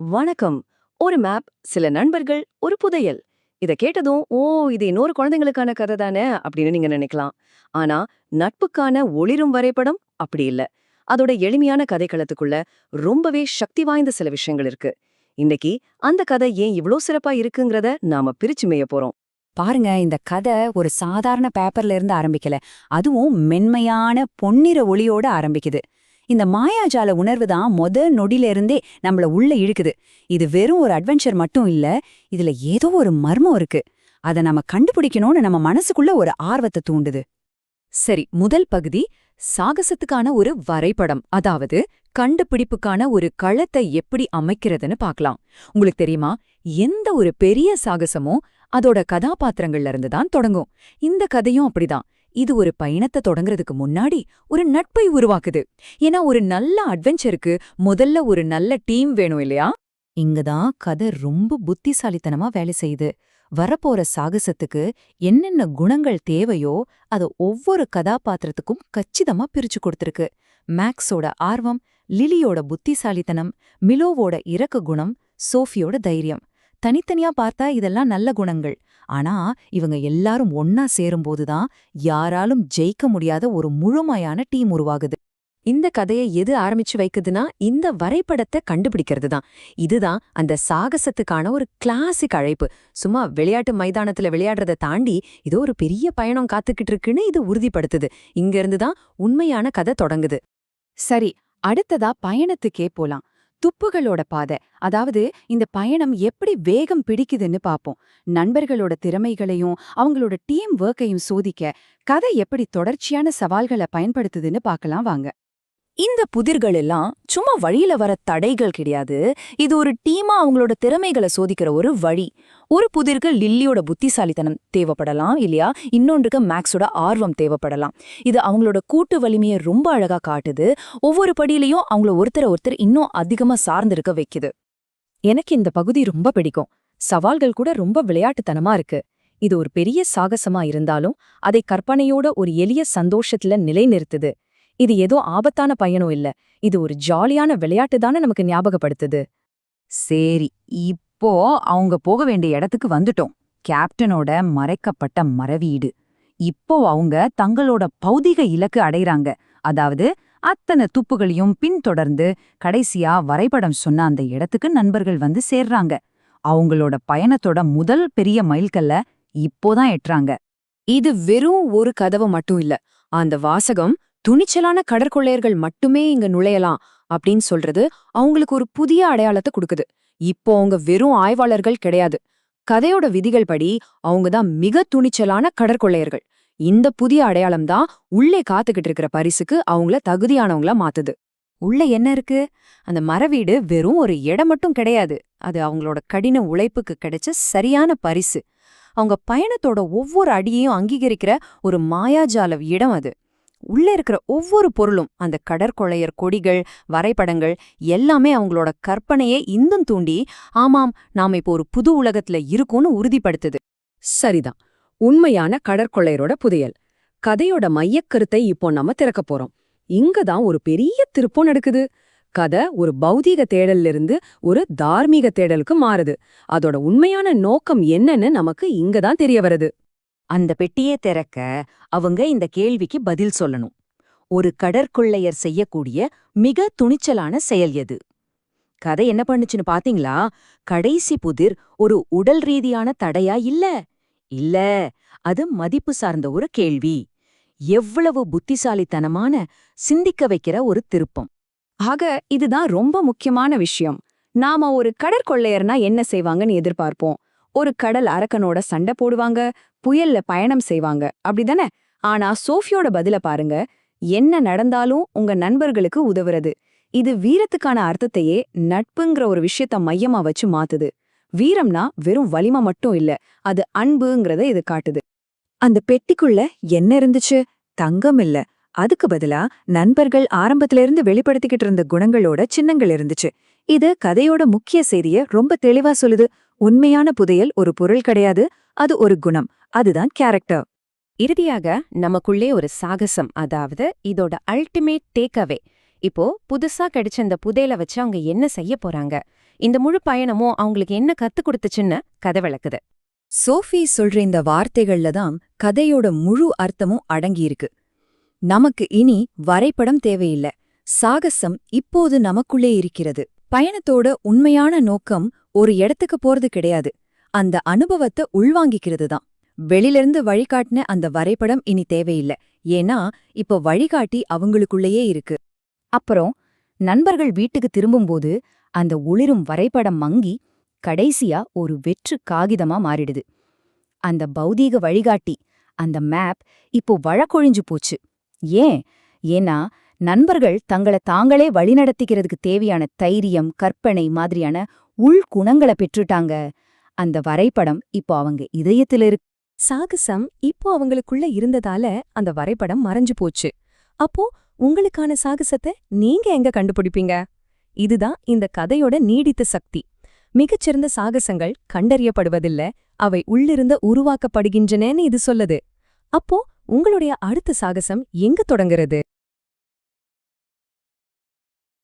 வணக்கம். ஒரு மேப், சில நண்பர்கள், ஒரு புதையல். இத கேட்டதும், ஓ, இது இன்னொரு குழந்தைங்களுக்கான கதை தானே அப்படின்னு நீங்க நினைக்கலாம். ஆனா, நட்புக்கான ஒளிரும் வரைபடம் அப்படி இல்ல. அதோட எளிமையான கதைக்களத்துக்குள்ள ரொம்பவே சக்தி வாய்ந்த சில விஷயங்கள் இருக்கு. இன்னைக்கு அந்த கதை ஏன் இவ்ளோ சிறப்பா இருக்குங்கிறத நாம பிரிச்சு மேய போறோம். பாருங்க, இந்த கதை ஒரு சாதாரண பேப்பர்ல இருந்து ஆரம்பிக்கல. அதுவும் மென்மையான பொன்னிற ஒளியோட ஆரம்பிக்குது. இந்த மாயாஜால உணர்வு தான் நொடியில இருந்தே நம்மள உள்ள இழுக்குது. இது வெறும் ஒரு அட்வென்ச்சர் மட்டும் இல்ல, இதுல ஏதோ ஒரு மர்மம் இருக்கு. அத நம்ம கண்டுபிடிக்கணும்னு நம்ம மனசுக்குள்ள ஒரு ஆர்வத்தை தூண்டுது. சரி, முதல் பகுதி சாகசத்துக்கான ஒரு வரைபடம், அதாவது கண்டுபிடிப்புக்கான ஒரு களத்தை எப்படி அமைக்கிறதுன்னு பார்க்கலாம். உங்களுக்கு தெரியுமா, எந்த ஒரு பெரிய சாகசமும் அதோட கதாபாத்திரங்கள்ல இருந்து தான் தொடங்கும். இந்த கதையும் அப்படிதான். இது ஒரு பயணத்தை தொடங்குறதுக்கு முன்னாடி ஒரு நட்பை உருவாக்குது. ஏன்னா ஒரு நல்ல அட்வென்ச்சருக்கு முதல்ல ஒரு நல்ல டீம் வேணும் இல்லையா? இங்கதான் கதை ரொம்ப புத்திசாலித்தனமா வேலை செய்யுது. வரப்போற சாகசத்துக்கு என்னென்ன குணங்கள் தேவையோ அத ஒவ்வொரு கதாபாத்திரத்துக்கும் கச்சிதமா பிரிச்சு கொடுத்திருக்கு. மேக்ஸோட ஆர்வம், லிலியோட புத்திசாலித்தனம், மிலோவோட இரக்க குணம், சோஃபியோட தைரியம். தனித்தனியா பார்த்தா இதெல்லாம் நல்ல குணங்கள். ஆனா இவங்க எல்லாரும் ஒன்னா சேரும்போதுதான் யாராலும் ஜெயிக்க முடியாத ஒரு முழுமையான டீம் உருவாகுது. இந்த கதையை எது ஆரம்பிச்சு வைக்குதுன்னா, இந்த வரைபடத்தை கண்டுபிடிக்கிறது தான். இதுதான் அந்த சாகசத்துக்கான ஒரு கிளாசிக் அழைப்பு. சும்மா விளையாட்டு மைதானத்துல விளையாடுறத தாண்டி இதோ ஒரு பெரிய பயணம் காத்துக்கிட்டு இருக்குன்னு இது உறுதிப்படுத்துது. இங்க இருந்து தான் உண்மையான கதை தொடங்குது. சரி, அடுத்ததா பயணத்துக்கே போலாம். துப்புகளோட பாதை, அதாவது இந்த பயணம் எப்படி வேகம் பிடிக்குதுன்னு பாப்போம். நண்பர்களோட திறமைகளையும் அவங்களோட டீம் ஒர்க்கையும் சோதிக்க கதை எப்படி தொடர்ச்சியான சவால்களை பயன்படுத்துதுன்னு பார்க்கலாம் வாங்க. இந்த புதிர்கள் எல்லாம் சும்மா வழியில வர தடைகள் கிடையாது. இது ஒரு டீமா அவங்களோட திறமைகளை சோதிக்கிற ஒரு வழி. ஒரு புதிருக்கு லில்லியோட புத்திசாலித்தனம் தேவைப்படலாம் இல்லையா, இன்னொன்றுக்கு மேக்ஸோட ஆர்வம் தேவைப்படலாம். இது அவங்களோட கூட்டு வலிமையை ரொம்ப அழகா காட்டுது. ஒவ்வொரு படியிலையும் அவங்கள ஒருத்தர் இன்னும் அதிகமா சார்ந்திருக்க வைக்குது. எனக்கு இந்த பகுதி ரொம்ப பிடிக்கும். சவால்கள் கூட ரொம்ப விளையாட்டுத்தனமா இருக்கு. இது ஒரு பெரிய சாகசமா இருந்தாலும் அதை கற்பனையோட ஒரு எளிய சந்தோஷத்துல நிலைநிறுத்துது. இது ஏதோ ஆபத்தான பயணம் இல்ல, இது ஒரு ஜாலியான விளையாட்டு தானே நமக்கு ஞாபகப்படுத்துது. சரி, இப்போ அவங்க போக வேண்டிய இடத்துக்கு வந்துட்டோம். கேப்டனோட மறைக்கப்பட்ட மரவீடு. இப்போ அவங்க தங்களோட பௌதிக இலக்கு அடைறாங்க. அதாவது அத்தனை துப்புகளையும் பின்தொடர்ந்து கடைசியா வரைபடம் சொன்ன அந்த இடத்துக்கு நண்பர்கள் வந்து சேர்றாங்க. அவங்களோட பயணத்தோட முதல் பெரிய மைல்கல்ல இப்போதான் எட்டுறாங்க. இது வெறும் ஒரு கதவு மட்டும் இல்ல. அந்த வாசகம் துணிச்சலான கடற்கொள்ளையர்கள் மட்டுமே இங்க நுழையலாம் அப்படின்னு சொல்றது அவங்களுக்கு ஒரு புதிய அடையாளத்தை கொடுக்குது. இப்போ அவங்க வெறும் ஆய்வாளர்கள் கிடையாது. கதையோட விதிகள் படி அவங்க தான் மிக துணிச்சலான கடற்கொள்ளையர்கள். இந்த புதிய அடையாளம் தான் உள்ளே காத்துக்கிட்டு இருக்கிற பரிசுக்கு அவங்கள தகுதியானவங்களா மாத்துது. உள்ள என்ன இருக்கு? அந்த மரவீடு வெறும் ஒரு இடம் மட்டும் கிடையாது. அது அவங்களோட கடின உழைப்புக்கு கிடைச்ச சரியான பரிசு. அவங்க பயணத்தோட ஒவ்வொரு அடியையும் அங்கீகரிக்கிற ஒரு மாயாஜால இடம் அது. உள்ள இருக்கிற ஒவ்வொரு பொருளும், அந்த கடற்கொள்ளையர் கொடிகள், வரைபடங்கள் எல்லாமே அவங்களோட கற்பனையை இன்னும் தூண்டி, ஆமாம், நாம இப்போ ஒரு புது உலகத்துல இருக்கோம்னு உறுதிப்படுத்துது. சரிதான், உண்மையான கடற்கொள்ளையரோட புதையல். கதையோட மையக்கருத்தை இப்போ நம்ம திறக்க போறோம். இங்கதான் ஒரு பெரிய திருப்பம் நடக்குது. கதை ஒரு பௌதீக தேடல்ல இருந்து ஒரு தார்மீக தேடலுக்கு மாறுது. அதோட உண்மையான நோக்கம் என்னன்னு நமக்கு இங்கதான் தெரிய வருது. அந்த பெட்டியை திறக்க அவங்க இந்த கேள்விக்கு பதில் சொல்லணும். ஒரு கடற்கொள்ளையர் செய்யக்கூடிய மிக துணிச்சலான செயல் எது? கதை என்ன பண்ணுச்சுன்னு பாத்தீங்களா? கடைசி புதிர் ஒரு உடல் ரீதியான தடையா இல்ல. இல்ல, அது மதிப்பு சார்ந்த ஒரு கேள்வி. எவ்வளவு புத்திசாலித்தனமான, சிந்திக்க வைக்கிற ஒரு திருப்பம். ஆக இதுதான் ரொம்ப முக்கியமான விஷயம். நாம ஒரு கடற்கொள்ளையர்னா என்ன செய்வாங்கன்னு எதிர்பார்ப்போம். ஒரு கடல் அரக்கனோட சண்டை போடுவாங்க, புயல்ல பயணம் செய்வாங்க, அப்படிதானே? ஆனா சோஃபியோட பதில பாருங்க. என்ன நடந்தாலும் உங்க நண்பர்களுக்கு உதவுறது. இது வீரத்துக்கான அர்த்தத்தையே நட்புங்கிற ஒரு விஷயத்த மையமா வச்சு மாத்துது. வீரம்னா வெறும் வலிமை மட்டும் இல்ல, அது அன்புங்கிறத இது காட்டுது. அந்த பெட்டிக்குள்ள என்ன இருந்துச்சு? தங்கம் இல்ல. அதுக்கு பதிலா நண்பர்கள் ஆரம்பத்திலிருந்து வெளிப்படுத்திக்கிட்டு இருந்த குணங்களோட சின்னங்கள் இருந்துச்சு. இது கதையோட முக்கிய செய்திய ரொம்ப தெளிவா சொல்லுது. உண்மையான புதையல் ஒரு பொருள் கிடையாது, அது ஒரு குணம். அதுதான் கேரக்டர். இறுதியாக நமக்குள்ளே ஒரு சாகசம், அதாவது இதோட அல்டிமேட் டேக்அவே. இப்போ புதுசா கிடைச்ச இந்த புதையலை வச்சு அவங்க என்ன செய்ய போறாங்க? இந்த முழு பயணமும் அவங்களுக்கு என்ன கத்துக் கொடுத்துச்சுன்னு கதை விளக்குது. சோஃபி சொல்ற இந்த வார்த்தைகள்ல தான் கதையோட முழு அர்த்தமும் அடங்கியிருக்கு. நமக்கு இனி வரைபடம் தேவையில்ல, சாகசம் இப்போது நமக்குள்ளே இருக்கிறது. பயணத்தோட உண்மையான நோக்கம் ஒரு இடத்துக்கு போறது கிடையாது, அந்த அனுபவத்தை உள்வாங்கிக்கிறது தான். வெளிலிருந்து வழிகாட்டின அந்த வரைபடம் இனி தேவையில்ல, ஏன்னா இப்போ வழிகாட்டி அவங்களுக்குள்ளேயே இருக்கு. அப்புறம் நண்பர்கள் வீட்டுக்கு திரும்பும்போது அந்த ஒளிரும் வரைபடம் மங்கி கடைசியா ஒரு வெற்று காகிதமா மாறிடுது. அந்த பௌதீக வழிகாட்டி, அந்த மேப் இப்போ வழக்கொழிஞ்சு போச்சு. ஏன்னா நண்பர்கள் தங்கள தாங்களே வழிநடத்திக்கிறதுக்கு தேவையான தைரியம், கற்பனை மாதிரியான உள்குணங்களை பெற்றுட்டாங்க. அந்த வரைபடம் இப்போ அவங்க இதயத்துல இருக்கு. சாகசம் இப்போ அவங்களுக்குள்ள இருந்ததால அந்த வரைபடம் மறைஞ்சு போச்சு. அப்போ உங்களுக்கான சாகசத்தை நீங்க எங்க கண்டுபிடிப்பீங்க? இதுதான் இந்த கதையோட நீடித்த சக்தி. மிகச்சிறந்த சாகசங்கள் கண்டறியப்படுவதில்ல, அவை உள்ளிருந்து உருவாக்கப்படுகின்றனன்னு இது சொல்லுது. அப்போ உங்களுடைய அடுத்த சாகசம் எங்க தொடங்குறது?